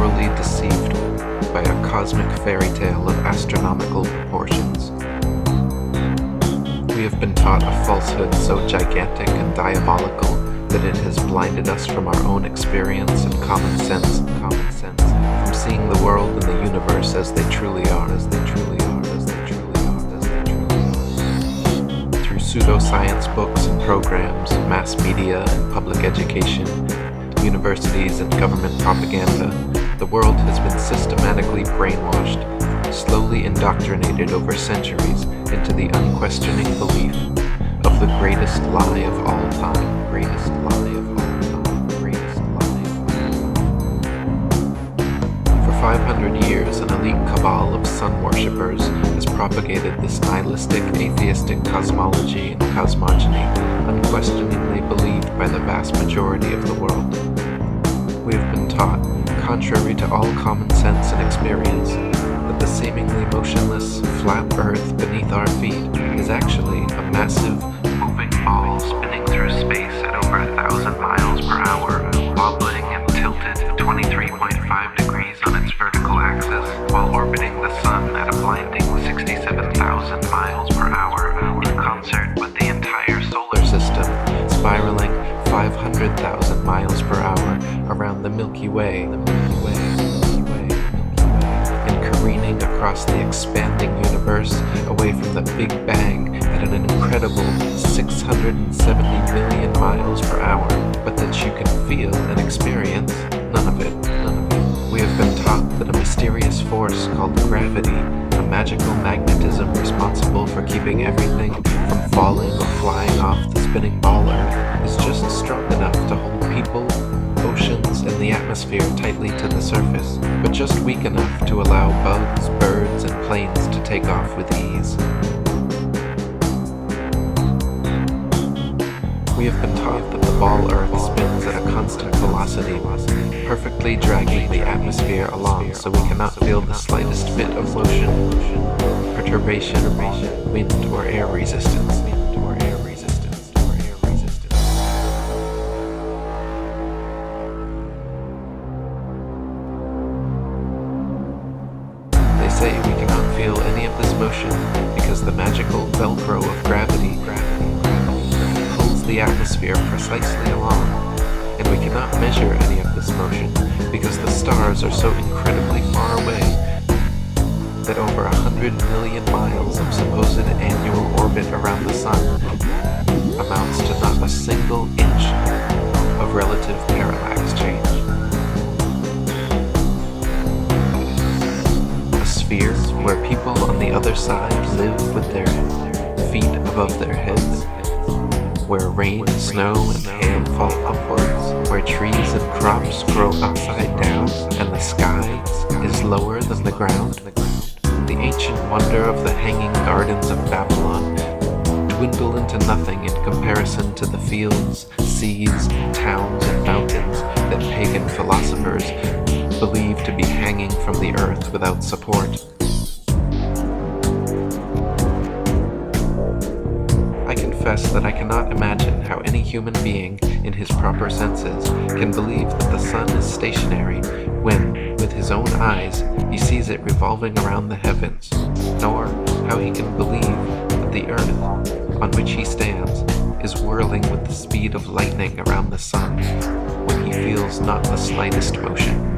sorely deceived by a cosmic fairy tale of astronomical proportions. We have been taught a falsehood so gigantic and diabolical that it has blinded us from our own experience and common sense, from seeing the world and the universe as they truly are, Through pseudoscience books and programs, mass media and public education, universities and government propaganda, the world has been systematically brainwashed, slowly indoctrinated over centuries into the unquestioning belief of the greatest lie of all time. For 500 years, an elite cabal of sun worshippers has propagated this nihilistic, atheistic cosmology and cosmogony, unquestioningly believed by the vast majority of the world. We have been taught, contrary to all common sense and experience, that the seemingly motionless, flat Earth beneath our feet is actually a massive, moving ball spinning through space at over 1,000 miles per hour, wobbling and tilted 23.5 degrees on its vertical axis, while orbiting the Sun at a blinding 67,000 miles per hour, in concert with the entire solar system, spiraling 500,000 miles per hour around the Milky Way, and careening across the expanding universe away from the Big Bang at an incredible 670 million miles per hour, but that you can feel and experience none of it. We have been taught that a mysterious force called gravity, a magical magnetism responsible for keeping everything from falling or flying off the spinning ball Earth, is just strong enough to hold people, oceans, and the atmosphere tightly to the surface, but just weak enough to allow bugs, birds, and planes to take off with ease. We have been taught that the ball Earth spins at a constant velocity, perfectly dragging the atmosphere along so we cannot feel the slightest bit of motion, perturbation, wind, or air resistance. They say we cannot feel any of this motion because the magical Velcro of gravity pulls the atmosphere precisely along, and we cannot measure any of this motion because the stars are so incredibly far away that over 100 million miles of supposed annual orbit around the Sun amounts to not a single inch of relative parallax change. A sphere where people on the other side live with their feet above their heads, where rain, snow, and hail fall upwards, where trees and crops grow upside down, and the sky is lower than the ground. The ancient wonder of the hanging gardens of Babylon dwindle into nothing in comparison to the fields, seas, towns, and mountains that pagan philosophers believe to be hanging from the earth without support. I confess that I cannot imagine how any human being in his proper senses can believe that the Sun is stationary when, with his own eyes, he sees it revolving around the heavens, nor how he can believe that the Earth, on which he stands, is whirling with the speed of lightning around the Sun when he feels not the slightest motion.